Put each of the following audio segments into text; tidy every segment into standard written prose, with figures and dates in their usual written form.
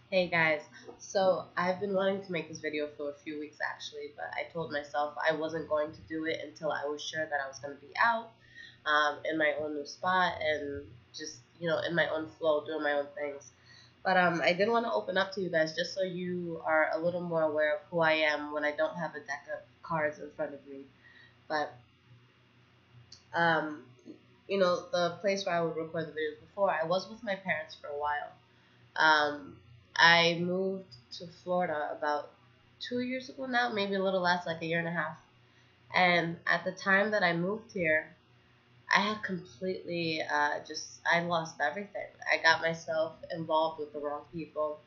Hey guys, so I've been wanting to make this video for a few weeks actually, but I told myself I wasn't going to do it until I was sure that I was going to be out in my own new spot and just, in my own flow, doing my own things. But I did want to open up to you guys just so you are a little more aware of who I am when I don't have a deck of cards in front of me. But, um, the place where I would record the videos before, I was with my parents for a while. Um, I moved to Florida about 2 years ago now, maybe a little less, like a year and a half. And at the time that I moved here, I had completely I lost everything. I got myself involved with the wrong people.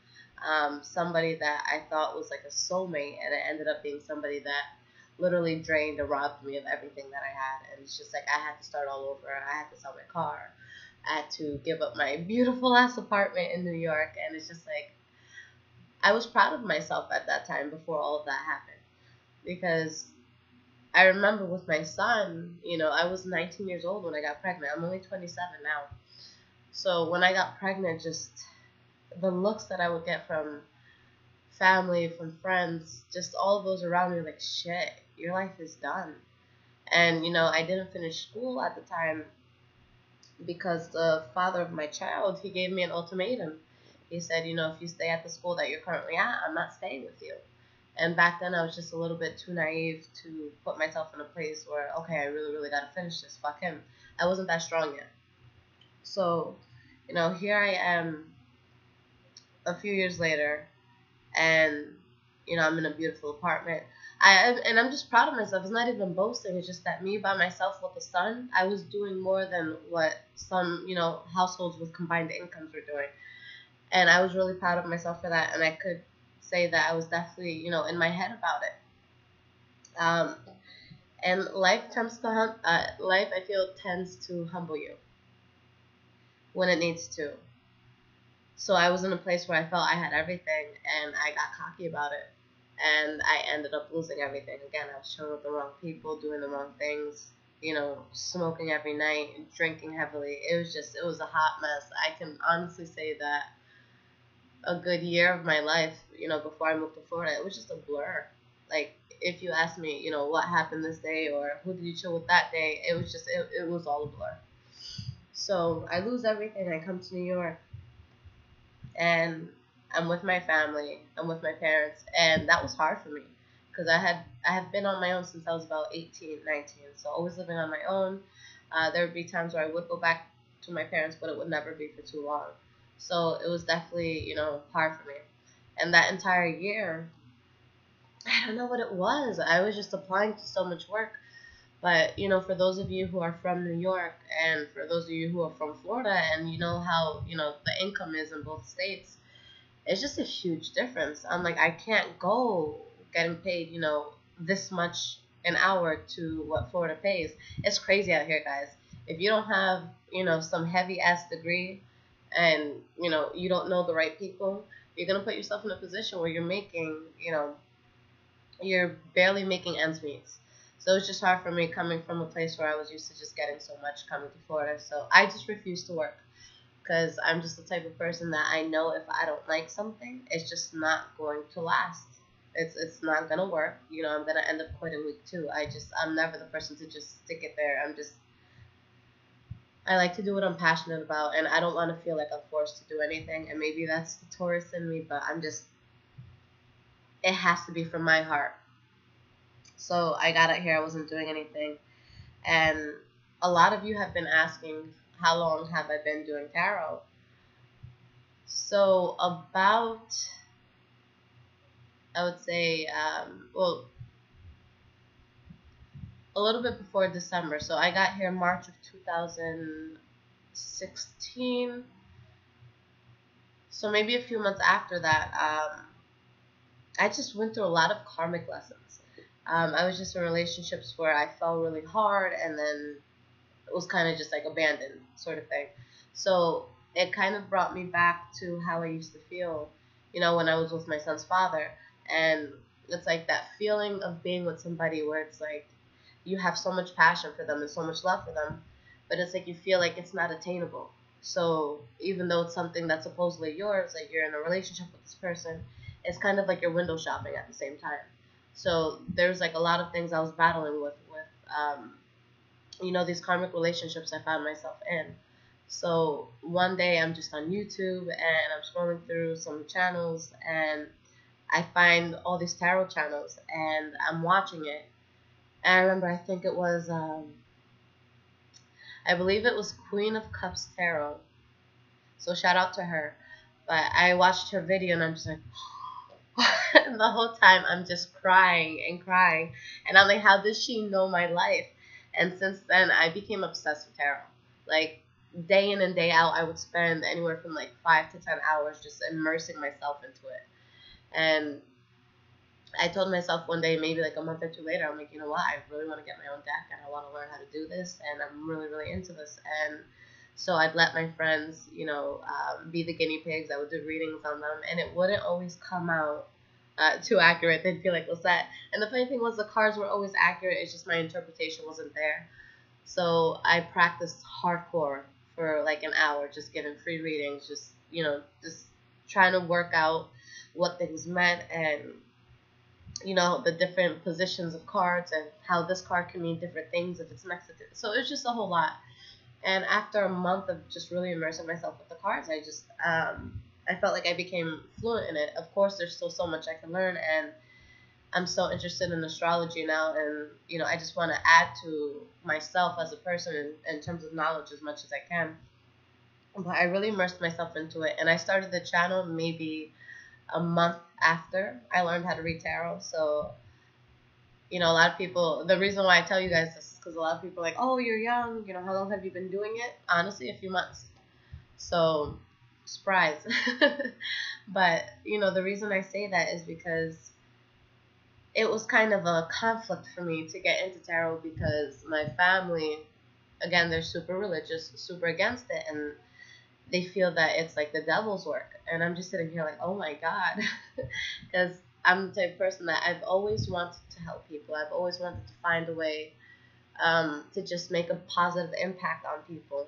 Somebody that I thought was like a soulmate, and it ended up being somebody that literally drained or robbed me of everything that I had. And it's just like I had to start all over. I had to sell my car. I had to give up my beautiful ass apartment in New York. And it's just like, I was proud of myself at that time before all of that happened. Because I remember with my son, I was 19 years old when I got pregnant. I'm only 27 now. So when I got pregnant, just the looks that I would get from family, from friends, just all of those around me, like, shit, your life is done. And, I didn't finish school at the time because the father of my child, he gave me an ultimatum. He said, if you stay at the school that you're currently at, I'm not staying with you. And back then, I was just a little bit too naive to put myself in a place where, okay, I really, really got to finish this. Fuck him. I wasn't that strong yet. So, here I am a few years later, and, I'm in a beautiful apartment. And I'm just proud of myself. It's not even boasting. It's just that me by myself with a son, I was doing more than what some, households with combined incomes were doing. And I was really proud of myself for that. And I could say that I was definitely, in my head about it. Um, and life, I feel, tends to humble you when it needs to. So I was in a place where I felt I had everything, and I got cocky about it, and I ended up losing everything. Again, I was chilling with the wrong people, doing the wrong things, smoking every night, drinking heavily. It was a hot mess. I can honestly say that a good year of my life, before I moved to Florida, it was just a blur. Like, if you ask me, what happened this day or who did you chill with that day, it was all a blur. So I lose everything. I come to New York, and I'm with my family. I'm with my parents, and that was hard for me because I have been on my own since I was about 18, 19. So always living on my own. There would be times where I would go back to my parents, but it would never be for too long. So it was definitely, hard for me. And that entire year, I don't know what it was. I was just applying to so much work. But, for those of you who are from New York and for those of you who are from Florida and you know how, the income is in both states, it's just a huge difference. I'm like, I can't go getting paid, this much an hour to what Florida pays. It's crazy out here, guys. If you don't have, some heavy ass degree and, you don't know the right people, you're going to put yourself in a position where you're making, you're barely making ends meet. So it's just hard for me coming from a place where I was used to just getting so much coming to Florida. So I just refuse to work because I'm just the type of person that I know if I don't like something, it's just not going to last. It's not gonna work. I'm gonna end up quitting week two. I'm never the person to just stick it there. I like to do what I'm passionate about, and I don't want to feel like I'm forced to do anything. And maybe that's the Taurus in me, but it has to be from my heart. So I got out here. I wasn't doing anything, and a lot of you have been asking how long have I been doing tarot. So about, I would say, a little bit before December. So I got here March of 2016. So maybe a few months after that, I just went through a lot of karmic lessons. I was just in relationships where I fell really hard, and then it was kind of just like abandoned sort of thing. So it kind of brought me back to how I used to feel, when I was with my son's father. And it's like that feeling of being with somebody where it's like you have so much passion for them and so much love for them, but it's like you feel like it's not attainable. So even though it's something that's supposedly yours, like you're in a relationship with this person, it's kind of like you're window shopping at the same time. So there's like a lot of things I was battling with these karmic relationships I found myself in. So one day I'm just on YouTube and I'm scrolling through some channels and I find all these tarot channels and I'm watching it. And I remember, I believe it was Queen of Cups Tarot. So shout out to her. But I watched her video and I'm just like, and the whole time I'm just crying and crying. And I'm like, how does she know my life? And since then, I became obsessed with tarot. Like, day in and day out, I would spend anywhere from like 5 to 10 hours just immersing myself into it. And I told myself one day, maybe like a month or two later, I'm like, you know what? I really want to get my own deck and I want to learn how to do this. And I'm really, really into this. And so I'd let my friends, be the guinea pigs. I would do readings on them. And it wouldn't always come out too accurate. They'd feel like, what's that? And the funny thing was the cards were always accurate. It's just my interpretation wasn't there. So I practiced hardcore for like an hour, just giving free readings, just trying to work out what things meant and the different positions of cards and how this card can mean different things if it's next to it. So it's just a whole lot. And after a month of just really immersing myself with the cards, I felt like I became fluent in it. Of course, there's still so much I can learn, and I'm so interested in astrology now, and I just want to add to myself as a person in terms of knowledge as much as I can. But I really immersed myself into it, and I started the channel maybe a month after I learned how to read tarot. So, a lot of people, the reason why I tell you guys this is because a lot of people are like, oh, you're young, how long have you been doing it? Honestly, a few months. So, surprise. But, the reason I say that is because it was kind of a conflict for me to get into tarot because my family, again, they're super religious, super against it, and they feel that it's like the devil's work. And I'm just sitting here like, oh my God. Because I'm the type of person that I've always wanted to help people. I've always wanted to find a way to just make a positive impact on people.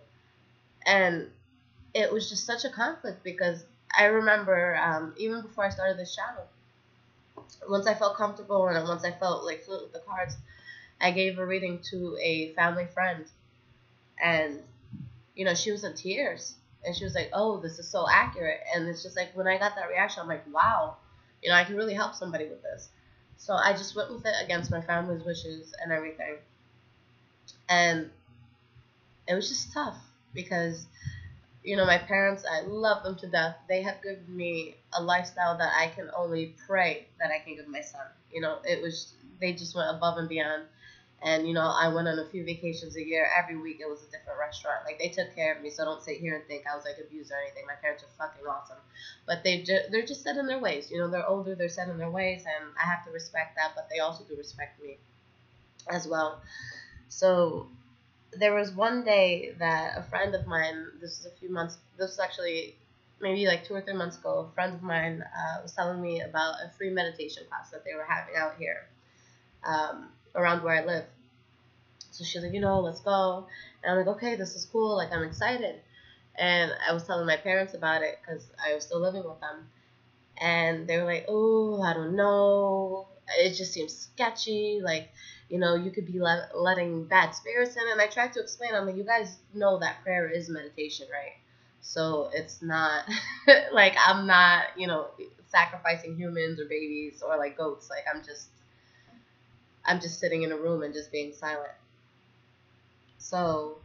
And it was just such a conflict because I remember even before I started this channel, once I felt comfortable and once I felt like fluent with the cards, I gave a reading to a family friend. And, she was in tears. And she was like, oh, this is so accurate. And it's just like when I got that reaction, I'm like, wow, I can really help somebody with this. So I just went with it against my family's wishes and everything. And it was just tough because, my parents, I love them to death. They have given me a lifestyle that I can only pray that I can give my son. They just went above and beyond. And, I went on a few vacations a year. Every week it was a different restaurant. Like, they took care of me, so don't sit here and think I was, like, abused or anything. My parents are fucking awesome. But they're just set in their ways. They're older, they're set in their ways, and I have to respect that, but they also do respect me as well. So there was one day that a friend of mine, this was actually maybe like 2 or 3 months ago, a friend of mine was telling me about a free meditation class that they were having out here around where I live. So she's like, let's go. And I'm like, okay, this is cool. Like, I'm excited. And I was telling my parents about it because I was still living with them. And they were like, oh, I don't know. It just seems sketchy. Like, you could be letting bad spirits in. And I tried to explain. I'm like, you guys know that prayer is meditation, right? So it's not like I'm not, sacrificing humans or babies or like goats. Like, I'm just sitting in a room and just being silent. So,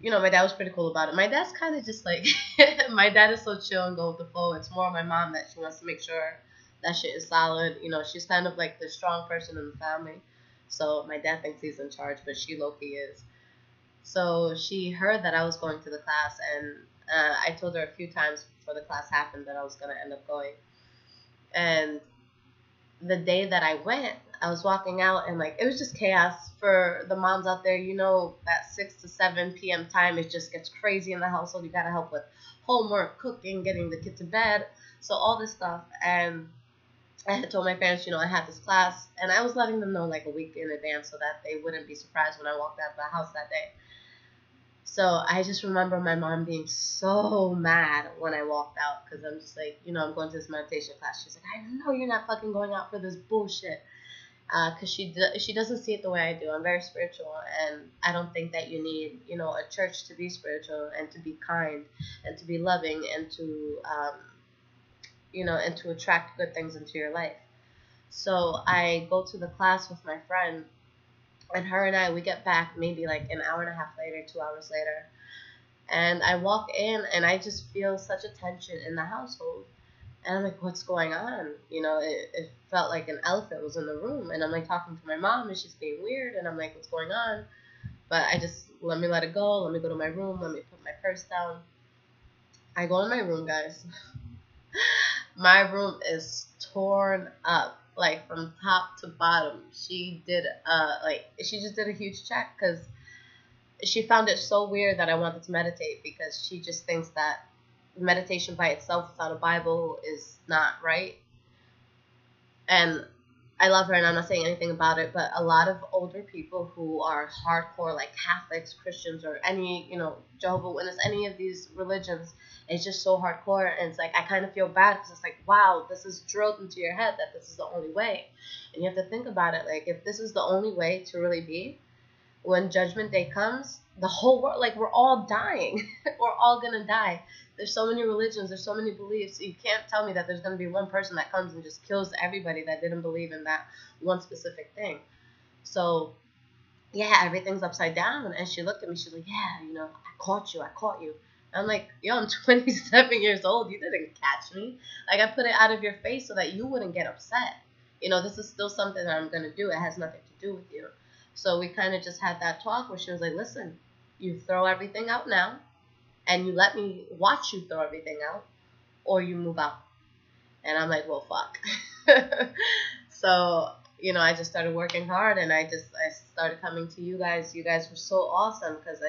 my dad was pretty cool about it. My dad's kind of just like, my dad is so chill and go with the flow. It's more my mom that she wants to make sure that shit is solid. She's kind of like the strong person in the family. So my dad thinks he's in charge, but she low-key is. So she heard that I was going to the class, and I told her a few times before the class happened that I was going to end up going. And the day that I went, I was walking out and like it was just chaos for the moms out there. That 6 to 7 p.m. time, it just gets crazy in the household. You gotta help with homework, cooking, getting the kid to bed, so all this stuff. And I had told my parents, I had this class, and I was letting them know like a week in advance so that they wouldn't be surprised when I walked out of the house that day. So I just remember my mom being so mad when I walked out because I'm just like, I'm going to this meditation class. She's like, I know you're not fucking going out for this bullshit. Because she doesn't see it the way I do. I'm very spiritual, and I don't think that you need, a church to be spiritual and to be kind and to be loving and to, and to attract good things into your life. So I go to the class with my friend, and her and we get back maybe like an hour and a half later, 2 hours later. And I walk in, and I just feel such a tension in the household. And I'm like, what's going on? It felt like an elephant was in the room. And I'm like talking to my mom, and she's being weird. And I'm like, what's going on? But I just, let me let it go. Let me go to my room. Let me put my purse down. I go in my room, guys. My room is torn up, like from top to bottom. She just did a huge check because she found it so weird that I wanted to meditate, because she just thinks that meditation by itself without a Bible is not right. And I love her, and I'm not saying anything about it, but a lot of older people who are hardcore, like Catholics, Christians, or any, Jehovah's Witness, any of these religions, it's just so hardcore. And it's like, I kind of feel bad because it's like, wow, this is drilled into your head that this is the only way. And you have to think about it, like, if this is the only way to really be, when Judgment Day comes, the whole world, like, we're all dying. We're all going to die. There's so many religions. There's so many beliefs. You can't tell me that there's going to be one person that comes and just kills everybody that didn't believe in that one specific thing. So, yeah, everything's upside down. And she looked at me. She's like, yeah, I caught you. I'm like, yo, I'm 27 years old. You didn't catch me. Like, I put it out of your face so that you wouldn't get upset. This is still something that I'm going to do. It has nothing to do with you. So we kind of just had that talk where she was like, listen, you throw everything out now, and you let me watch you throw everything out, or you move out. And I'm like, well, fuck. So, I just started working hard, and I started coming to you guys. You guys were so awesome, because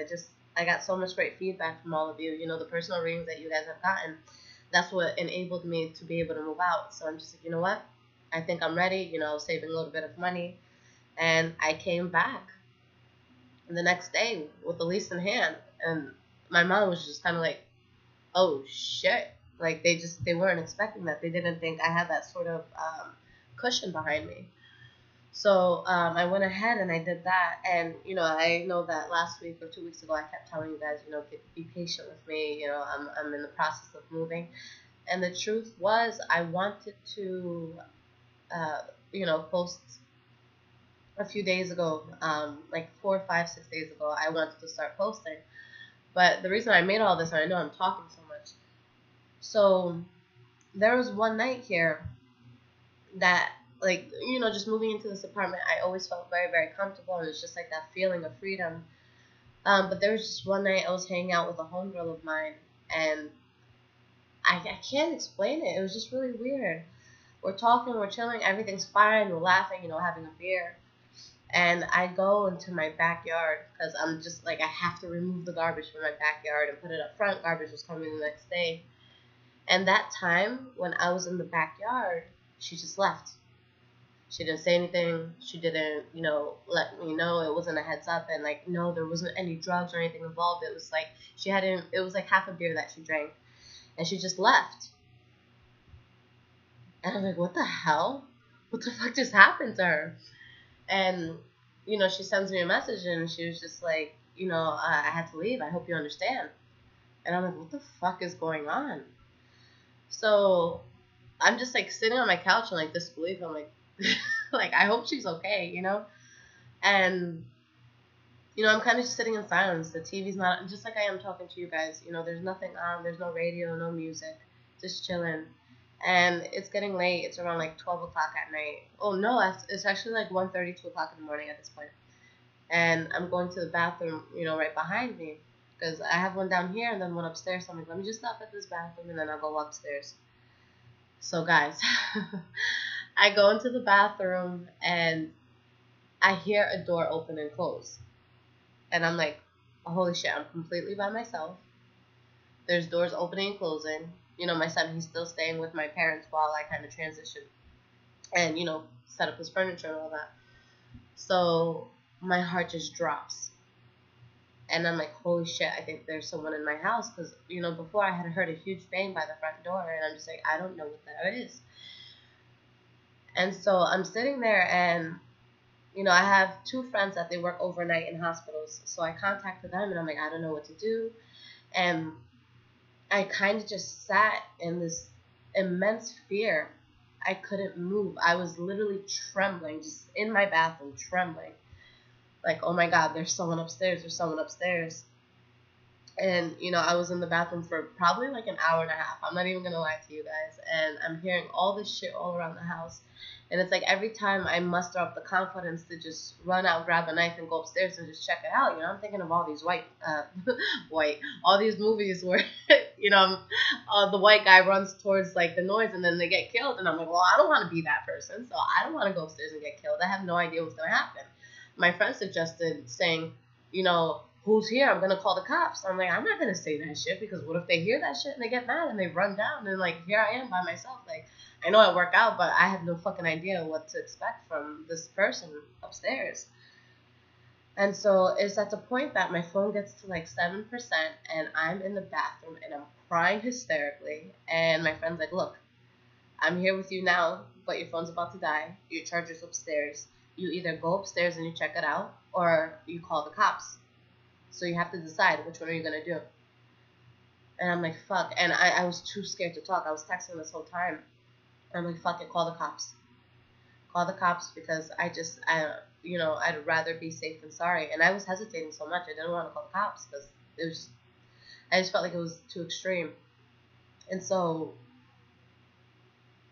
I got so much great feedback from all of you. The personal readings that you guys have gotten, that's what enabled me to be able to move out. So I'm just like, you know what? I think I'm ready. I was saving a little bit of money. And I came back the next day with the lease in hand. And my mom was just kind of like, oh, shit. Like, they weren't expecting that. They didn't think I had that sort of cushion behind me. So I went ahead and I did that. And, I know that last week or 2 weeks ago, I kept telling you guys, be patient with me. I'm in the process of moving. And the truth was, I wanted to, post a few days ago, like 4, 5, 6 days ago, I wanted to start posting. But the reason I made all this, and I know I'm talking so much. So there was one night here that, like, just moving into this apartment, I always felt very, very comfortable, and it's just like that feeling of freedom. But there was just one night I was hanging out with a homegirl of mine, and I can't explain it. It was just really weird. We're talking, we're chilling, everything's fine, we're laughing, having a beer. And I go into my backyard because I'm just like, I have to remove the garbage from my backyard and put it up front. Garbage was coming the next day. And that time when I was in the backyard, she just left. She didn't say anything. She didn't, let me know. It wasn't a heads up. And like, no, there wasn't any drugs or anything involved. It was like, it was like half a beer that she drank. And she just left. And I'm like, what the hell? What the fuck just happened to her? And, she sends me a message, and she was just like, I had to leave. I hope you understand. And I'm like, what the fuck is going on? So I'm just like sitting on my couch in like disbelief. I'm like, like, I hope she's okay, And, I'm kind of just sitting in silence. The TV's not, just like I am talking to you guys. There's nothing on. There's no radio, no music. Just chilling. And it's getting late. It's around like 12 o'clock at night. Oh, no, it's actually like 1:30, 2 o'clock in the morning at this point. And I'm going to the bathroom, right behind me. Because I have one down here and then one upstairs. So I'm like, let me just stop at this bathroom and then I'll go upstairs. So, guys, I go into the bathroom and I hear a door open and close. And I'm like, oh, holy shit, I'm completely by myself. There's doors opening and closing. My son, he's still staying with my parents while I kind of transition and, set up his furniture and all that. So my heart just drops. And I'm like, holy shit, I think there's someone in my house. Because, you know, before I had heard a huge bang by the front door. And I'm just like, I don't know what that is. And so I'm sitting there and, you know, I have two friends that they work overnight in hospitals. So I contacted them and I'm like, I don't know what to do. And I kind of just sat in this immense fear. I couldn't move. I was literally trembling, just in my bathroom, trembling. Like, oh my God, there's someone upstairs. There's someone upstairs. And, you know, I was in the bathroom for probably like an hour and a half. I'm not even going to lie to you guys. And I'm hearing all this shit all around the house. And it's like every time I muster up the confidence to just run out, grab a knife, and go upstairs and just check it out. You know, I'm thinking of all these all these movies where, you know, the white guy runs towards like the noise and then they get killed. And I'm like, well, I don't want to be that person. So I don't want to go upstairs and get killed. I have no idea what's going to happen. My friend suggested saying, you know, who's here? I'm going to call the cops. I'm like, I'm not going to say that shit because what if they hear that shit and they get mad and they run down and like, here I am by myself. Like, I know I work out, but I have no fucking idea what to expect from this person upstairs. And so it's at the point that my phone gets to like 7% and I'm in the bathroom and I'm crying hysterically. And my friend's like, look, I'm here with you now, but your phone's about to die. Your charger's upstairs. You either go upstairs and you check it out or you call the cops. So you have to decide which one are you going to do. And I'm like, fuck. And I was too scared to talk. I was texting this whole time. I'm like, fuck it, call the cops. Call the cops because I'd rather be safe than sorry. And I was hesitating so much. I didn't want to call the cops because I just felt like it was too extreme. And so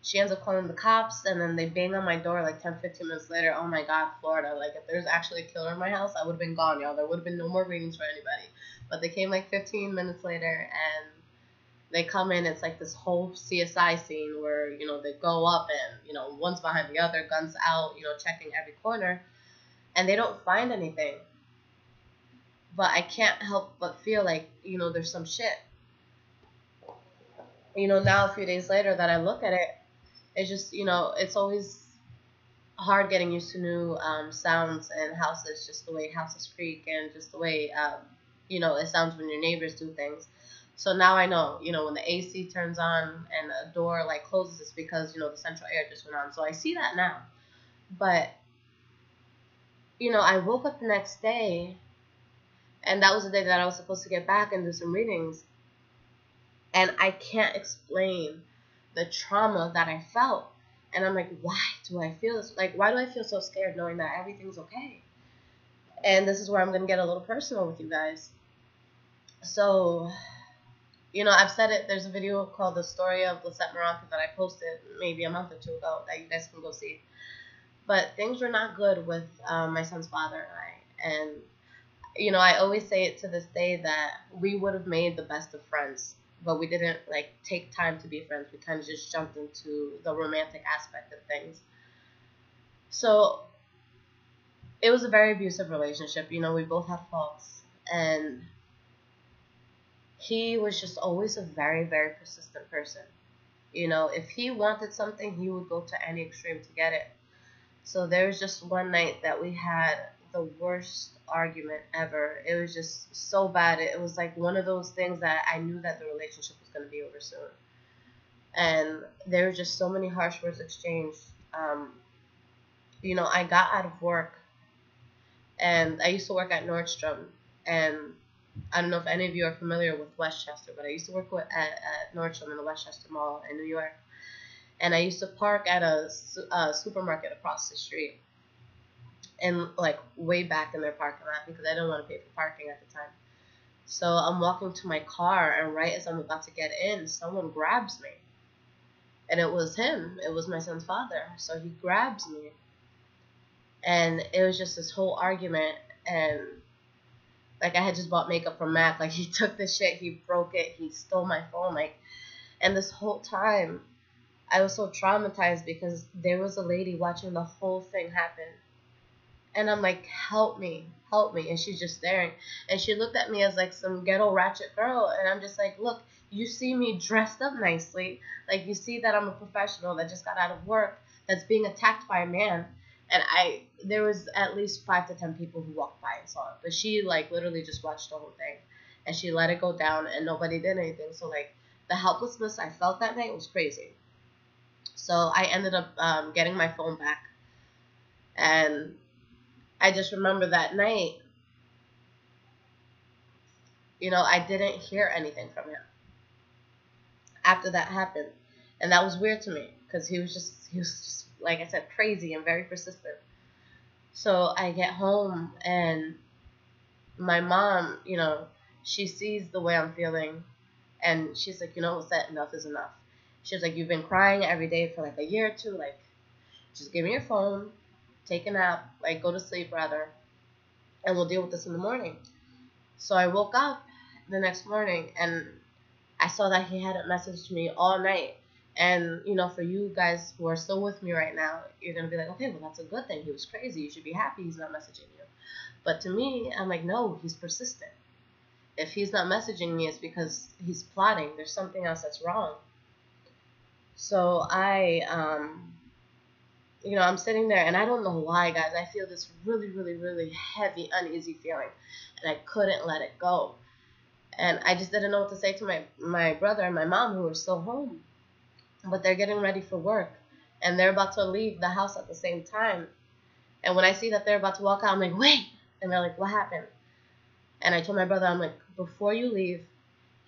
she ends up calling the cops, and then they bang on my door like 10, 15 minutes later. Oh my God, Florida. Like, if there's actually a killer in my house, I would have been gone, y'all. There would have been no more readings for anybody. But they came like 15 minutes later, and they come in. It's like this whole CSI scene where, you know, they go up and, you know, one's behind the other, guns out, you know, checking every corner. And they don't find anything. But I can't help but feel like, you know, there's some shit. You know, now a few days later that I look at it, it's just, you know, it's always hard getting used to new sounds and houses, just the way houses creak and just the way, you know, it sounds when your neighbors do things. So now I know, you know, when the AC turns on and a door like closes, it's because, you know, the central air just went on. So I see that now. But, you know, I woke up the next day, and that was the day that I was supposed to get back and do some readings. And I can't explain the trauma that I felt. And I'm like, why do I feel this? Like, why do I feel so scared knowing that everything's okay? And this is where I'm going to get a little personal with you guys. So, you know, I've said it. There's a video called The Story of Lisette Moronta that I posted maybe a month or two ago that you guys can go see. But things were not good with my son's father and I. And, you know, I always say it to this day that we would have made the best of friends. But we didn't, like, take time to be friends. We kind of just jumped into the romantic aspect of things. So it was a very abusive relationship. You know, we both had faults. And he was just always a very, very persistent person. You know, if he wanted something, he would go to any extreme to get it. So there was just one night that we had the worst argument ever. It was just so bad. It was like one of those things that I knew that the relationship was going to be over soon. And there were just so many harsh words exchanged. You know, I got out of work, and I used to work at Nordstrom. And I don't know if any of you are familiar with Westchester, but I used to work at Nordstrom in the Westchester Mall in New York. And I used to park at a supermarket across the street. And like way back in their parking lot because I didn't want to pay for parking at the time. So I'm walking to my car, and right as I'm about to get in, someone grabs me. And it was him. It was my son's father. So he grabs me. And it was just this whole argument. And like I had just bought makeup from MAC. Like he took the shit, he broke it, he stole my phone. Like, and this whole time I was so traumatized because there was a lady watching the whole thing happen. And I'm like, help me. And she's just staring. And she looked at me as like some ghetto ratchet girl. And I'm just like, look, you see me dressed up nicely. Like, you see that I'm a professional that just got out of work, that's being attacked by a man. And there was at least 5 to 10 people who walked by and saw it, but she like literally just watched the whole thing, and she let it go down, and nobody did anything. So like the helplessness I felt that night was crazy. So I ended up getting my phone back, and I just remember that night, I didn't hear anything from him after that happened, and that was weird to me because he was just like I said, crazy and very persistent. So I get home, and my mom, she sees the way I'm feeling, and she's like, what's that? Enough is enough. She was like, you've been crying every day for like a year or two. Like, just give me your phone, take a nap, like go to sleep rather, and we'll deal with this in the morning. So I woke up the next morning, and I saw that he hadn't messaged me all night. And, for you guys who are still with me right now, you're going to be like, okay, well, that's a good thing. He was crazy. You should be happy he's not messaging you. But to me, I'm like, no, he's persistent. If he's not messaging me, it's because he's plotting. There's something else that's wrong. So I'm sitting there, and I don't know why, guys. I feel this really, really, really heavy, uneasy feeling, and I couldn't let it go. And I just didn't know what to say to my brother and my mom, who were still home. But they're getting ready for work, and they're about to leave the house at the same time. And when I see that they're about to walk out, I'm like, wait. And they're like, what happened? And I told my brother, I'm like, before you leave,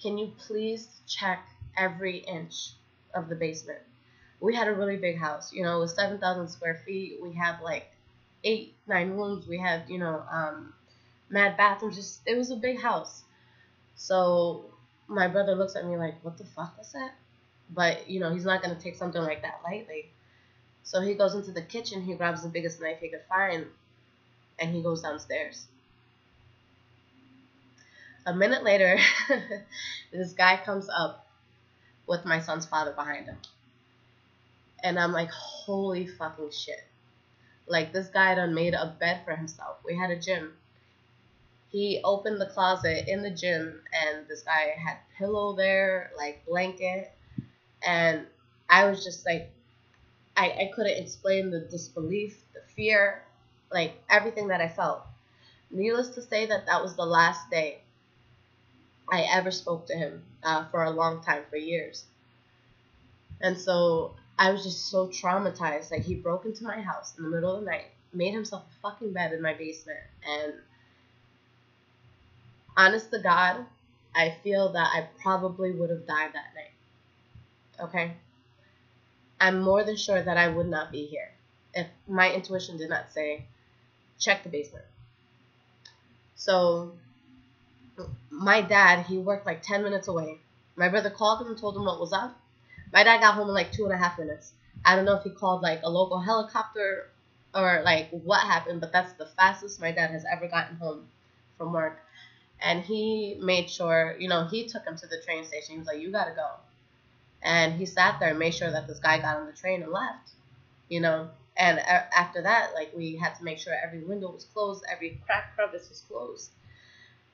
can you please check every inch of the basement? We had a really big house. It was 7,000 square feet. We had like 8, 9 rooms. We had, mad bathrooms. It was a big house. So my brother looks at me like, what the fuck was that? But, he's not going to take something like that lightly. So he goes into the kitchen, he grabs the biggest knife he could find, and he goes downstairs. A minute later, this guy comes up with my son's father behind him. And I'm like, holy fucking shit. Like, this guy done made a bed for himself. We had a gym. He opened the closet in the gym, and this guy had pillow there, like blanket. And I was just like, I couldn't explain the disbelief, the fear, like everything that I felt. Needless to say that was the last day I ever spoke to him for a long time, for years. And so I was just so traumatized. Like, he broke into my house in the middle of the night, made himself a fucking bed in my basement. And honest to God, I feel that I probably would have died that night. Okay? I'm more than sure that I would not be here if my intuition did not say, check the basement. So my dad, he worked like 10 minutes away. My brother called him and told him what was up. My dad got home in like 2.5 minutes. I don't know if he called like a local helicopter or like what happened, but that's the fastest my dad has ever gotten home from work. And he made sure, he took him to the train station. He was like, you gotta go. And he sat there and made sure that this guy got on the train and left, And after that, like, we had to make sure every window was closed, every crack crevice was closed,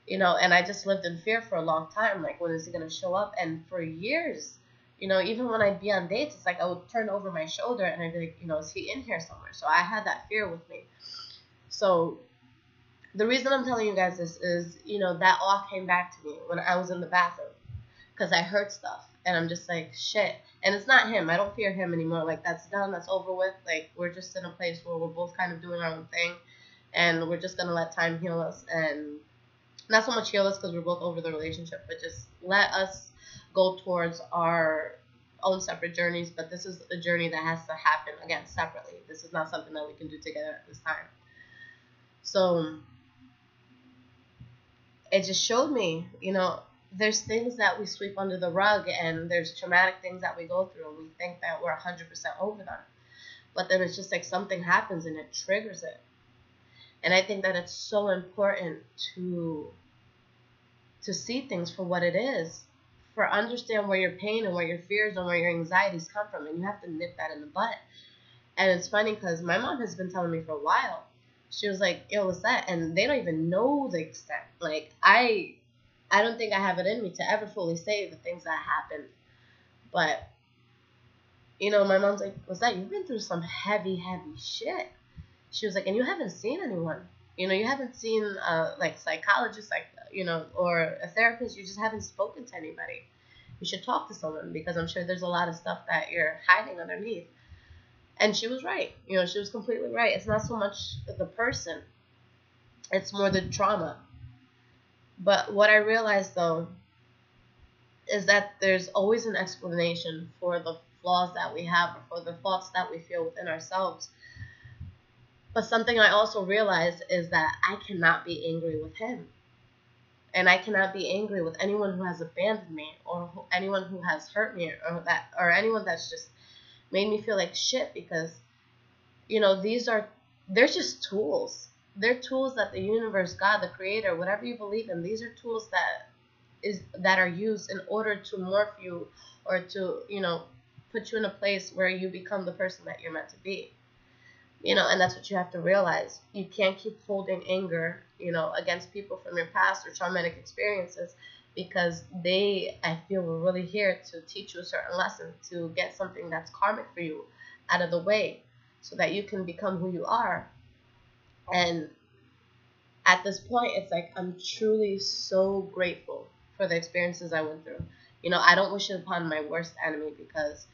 And I just lived in fear for a long time. Like, when is he going to show up? And for years, even when I'd be on dates, it's like I would turn over my shoulder and I'd be like, is he in here somewhere? So I had that fear with me. So the reason I'm telling you guys this is, that all came back to me when I was in the bathroom because I heard stuff. And I'm just like, shit. And it's not him. I don't fear him anymore. Like, that's done. That's over with. Like, we're just in a place where we're both kind of doing our own thing. And we're just going to let time heal us. And not so much heal us because we're both over the relationship. But just let us go towards our own separate journeys. But this is a journey that has to happen, again, separately. This is not something that we can do together at this time. So it just showed me, there's things that we sweep under the rug, and there's traumatic things that we go through, and we think that we're 100% over them. But then it's just like something happens and it triggers it. And I think that it's so important to see things for what it is, for understand where your pain and where your fears and where your anxieties come from, and you have to nip that in the bud. And it's funny because my mom has been telling me for a while. She was like, yo, what's that? And they don't even know the extent. Like, I don't think I have it in me to ever fully say the things that happened. But, my mom's like, what's that? You've been through some heavy, heavy shit. She was like, and you haven't seen anyone. You haven't seen like psychologists, like, or a therapist. You just haven't spoken to anybody. You should talk to someone because I'm sure there's a lot of stuff that you're hiding underneath. And she was right. She was completely right. It's not so much the person, it's more the trauma. But what I realized, though, is that there's always an explanation for the flaws that we have or for the faults that we feel within ourselves. But something I also realized is that I cannot be angry with him. And I cannot be angry with anyone who has abandoned me or anyone who has hurt me or anyone that's just made me feel like shit, because they're just tools. They're tools that the universe, God, the creator, whatever you believe in, these are tools that are used in order to morph you or to put you in a place where you become the person that you're meant to be. And that's what you have to realize. You can't keep holding anger, against people from your past or traumatic experiences, because they, I feel, were really here to teach you a certain lesson, to get something that's karmic for you out of the way so that you can become who you are. And at this point, it's like I'm truly so grateful for the experiences I went through. I don't wish it upon my worst enemy, because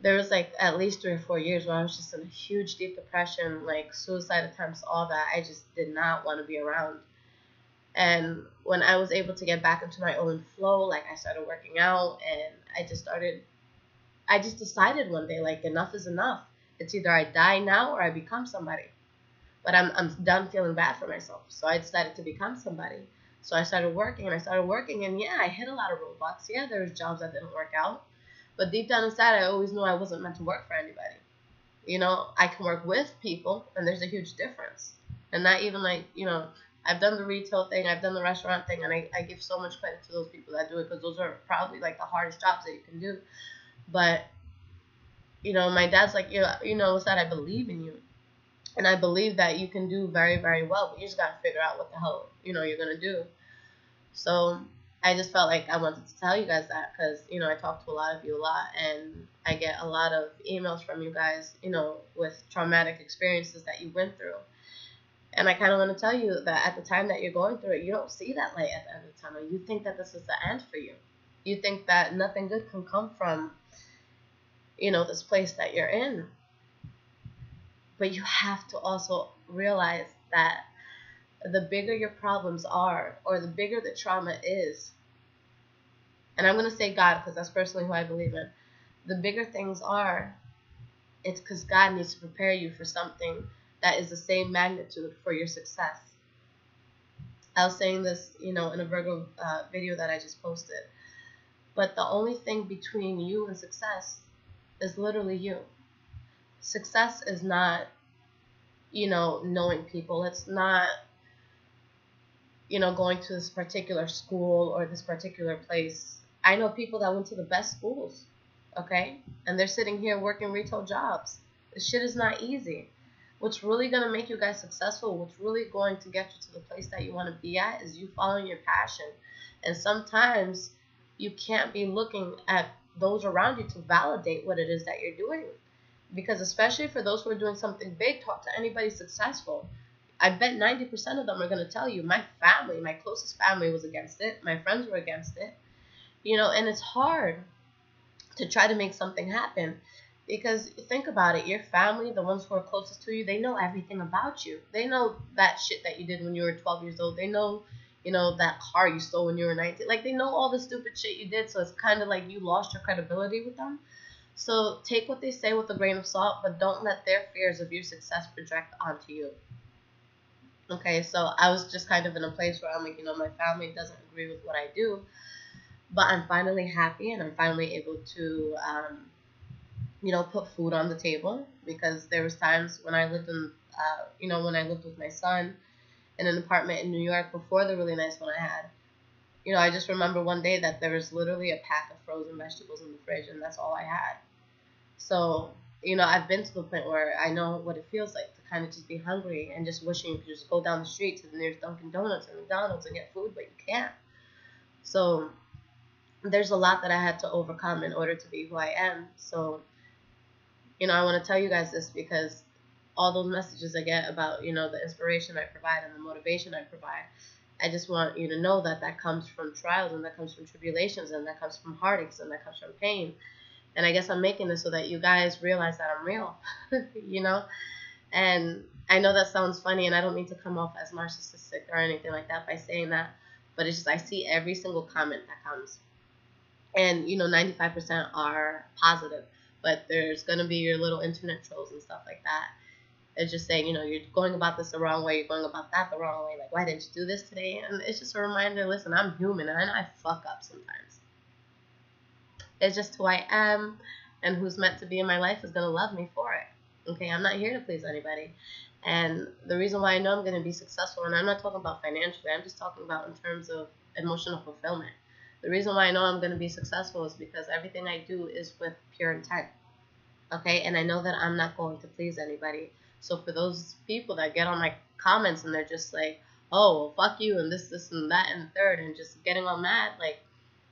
there was like at least 3 or 4 years where I was just in a huge deep depression, like suicide attempts, all that. I just did not want to be around. And when I was able to get back into my own flow, like I started working out, and I just decided one day, like, enough is enough. It's either I die now or I become somebody. But I'm done feeling bad for myself. So I decided to become somebody. So I started working, and yeah, I hit a lot of roadblocks. Yeah, there was jobs that didn't work out. But deep down inside, I always knew I wasn't meant to work for anybody. I can work with people, and there's a huge difference. And not even like, I've done the retail thing, I've done the restaurant thing, and I give so much credit to those people that do it, because those are probably like the hardest jobs that you can do. But, my dad's like, it's that I believe in you. And I believe that you can do very, very well, but you just got to figure out what the hell, you're going to do. So I just felt like I wanted to tell you guys that, because, I talk to a lot of you a lot, and I get a lot of emails from you guys, with traumatic experiences that you went through. And I kind of want to tell you that at the time that you're going through it, you don't see that light at the end of the tunnel. You think that this is the end for you. You think that nothing good can come from, this place that you're in. But you have to also realize that the bigger your problems are, or the bigger the trauma is, and I'm going to say God because that's personally who I believe in, the bigger things are, it's because God needs to prepare you for something that is the same magnitude for your success. I was saying this, in a Virgo video that I just posted. But the only thing between you and success is literally you. Success is not, knowing people. It's not, going to this particular school or this particular place. I know people that went to the best schools, okay? And they're sitting here working retail jobs. This shit is not easy. What's really going to make you guys successful, what's really going to get you to the place that you want to be at, is you following your passion. And sometimes you can't be looking at those around you to validate what it is that you're doing. Because especially for those who are doing something big, talk to anybody successful. I bet 90% of them are going to tell you, my family, my closest family was against it. My friends were against it. And it's hard to try to make something happen. Because think about it, your family, the ones who are closest to you, they know everything about you. They know that shit that you did when you were 12 years old. They know, that car you stole when you were 19. Like, they know all the stupid shit you did, so it's kind of like you lost your credibility with them. So take what they say with a grain of salt, but don't let their fears of your success project onto you. Okay, so I was just kind of in a place where I'm like, my family doesn't agree with what I do, but I'm finally happy and I'm finally able to, put food on the table, because there was times when I lived when I lived with my son in an apartment in New York before the really nice one I had. I just remember one day that there was literally a pack of frozen vegetables in the fridge, and that's all I had. So, I've been to the point where I know what it feels like to kind of just be hungry and just wishing you could just go down the street to the nearest Dunkin' Donuts or McDonald's and get food, but you can't. So there's a lot that I had to overcome in order to be who I am. So, I want to tell you guys this because all those messages I get about, the inspiration I provide and the motivation I provide. I just want you to know that that comes from trials, and that comes from tribulations, and that comes from heartaches, and that comes from pain. And I guess I'm making this so that you guys realize that I'm real, you know? And I know that sounds funny, and I don't mean to come off as narcissistic or anything like that by saying that, but it's just I see every single comment that comes. And, 95% are positive, but there's going to be your little internet trolls and stuff like that. It's just saying, you're going about this the wrong way, you're going about that the wrong way. Like, why didn't you do this today? And it's just a reminder, listen, I'm human, and I know I fuck up sometimes. It's just who I am, and who's meant to be in my life is going to love me for it. Okay, I'm not here to please anybody. And the reason why I know I'm going to be successful, and I'm not talking about financially, I'm just talking about in terms of emotional fulfillment. The reason why I know I'm going to be successful is because everything I do is with pure intent. Okay, and I know that I'm not going to please anybody. So for those people that get on my comments and they're just like, oh, well, fuck you, and this, and that, and the third, and just getting all mad, like,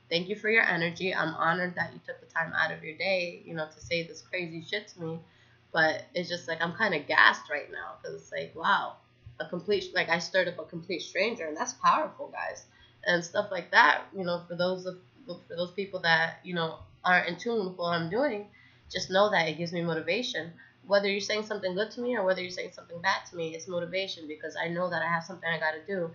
thank you for your energy. I'm honored that you took the time out of your day, to say this crazy shit to me. But it's just like I'm kind of gassed right now because it's like, wow, I stirred up a complete stranger, and that's powerful, guys, and stuff like that. For those people that aren't in tune with what I'm doing, just know that it gives me motivation. Whether you're saying something good to me or whether you're saying something bad to me, it's motivation because I know that I have something I got to do.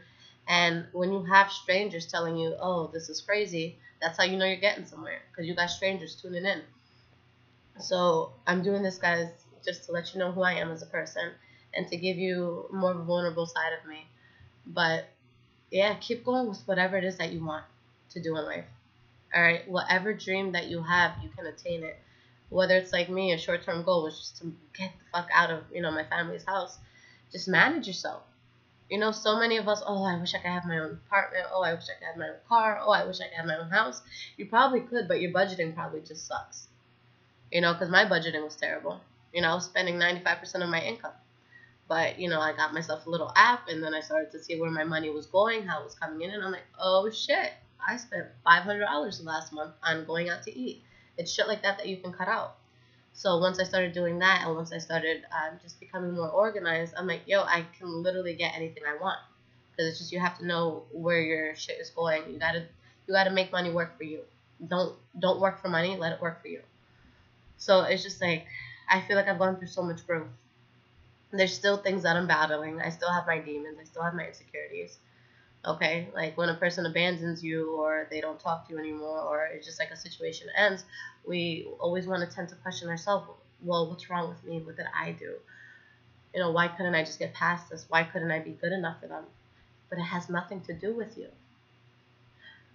And when you have strangers telling you, oh, this is crazy, that's how you know you're getting somewhere because you got strangers tuning in. So I'm doing this, guys, just to let you know who I am as a person and to give you more of a vulnerable side of me. But yeah, keep going with whatever it is that you want to do in life. All right, whatever dream that you have, you can attain it. Whether it's like me, a short-term goal was just to get the fuck out of my family's house. Just manage yourself. So many of us, oh, I wish I could have my own apartment. Oh, I wish I could have my own car. Oh, I wish I could have my own house. You probably could, but your budgeting probably just sucks. Because my budgeting was terrible. I was spending 95% of my income. But, I got myself a little app, and then I started to see where my money was going, how it was coming in, and I'm like, oh, shit. I spent $500 last month on going out to eat. It's shit like that you can cut out. So once I started doing that, and once I started just becoming more organized, I'm like, yo, I can literally get anything I want. Because it's just you have to know where your shit is going. You gotta make money work for you. Don't work for money. Let it work for you. So it's just like I feel like I've gone through so much growth. There's still things that I'm battling. I still have my demons. I still have my insecurities. Okay, like when a person abandons you or they don't talk to you anymore or it's just like a situation ends, we always want to tend to question ourselves. Well, what's wrong with me? What did I do? Why couldn't I just get past this? Why couldn't I be good enough for them? But it has nothing to do with you.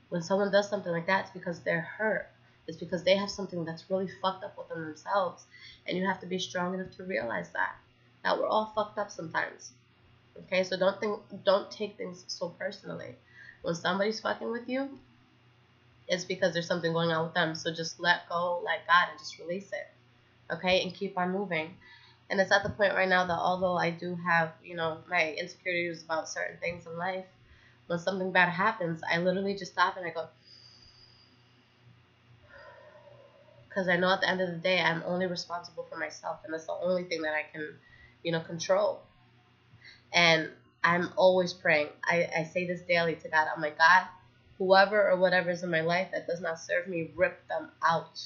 When someone does something like that, it's because they're hurt. It's because they have something that's really fucked up within themselves. And you have to be strong enough to realize that we're all fucked up sometimes. Okay, so don't take things so personally. When somebody's fucking with you, it's because there's something going on with them. So just let go, let God, and just release it. Okay, and keep on moving. And it's at the point right now that although I do have, my insecurities about certain things in life, when something bad happens, I literally just stop and I go, because I know at the end of the day, I'm only responsible for myself, and that's the only thing that I can, control. And I'm always praying. I say this daily to God. I'm like, God, whoever or whatever is in my life that does not serve me, rip them out.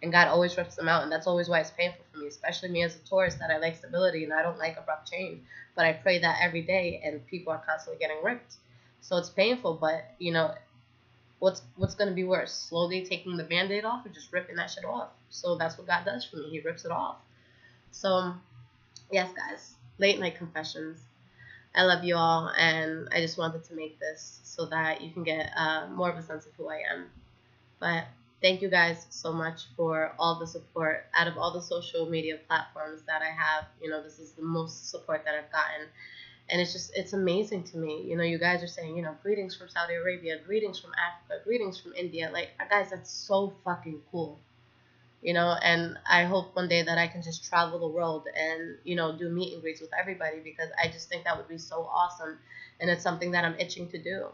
And God always rips them out, and that's always why it's painful for me, especially me as a Taurus, that I like stability and I don't like abrupt change. But I pray that every day, and people are constantly getting ripped. So it's painful, but, what's going to be worse? Slowly taking the Band-Aid off or just ripping that shit off? So that's what God does for me. He rips it off. So, yes, guys. Late night confessions. I love you all, and I just wanted to make this so that you can get more of a sense of who I am. But thank you guys so much for all the support. Out of all the social media platforms that I have, this is the most support that I've gotten. And it's amazing to me. You guys are saying, greetings from Saudi Arabia, greetings from Africa, greetings from India. Like, guys, that's so fucking cool. And I hope one day that I can just travel the world and, do meet and greets with everybody because I just think that would be so awesome. And it's something that I'm itching to do.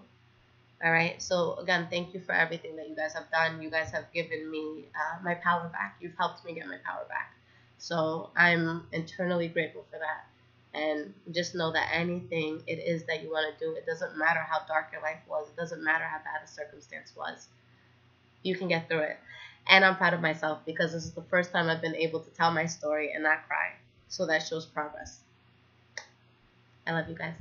All right. So, again, thank you for everything that you guys have done. You guys have given me my power back. You've helped me get my power back. So I'm internally grateful for that. And just know that anything it is that you want to do, it doesn't matter how dark your life was, it doesn't matter how bad the circumstance was, you can get through it. And I'm proud of myself because this is the first time I've been able to tell my story and not cry. So that shows progress. I love you guys.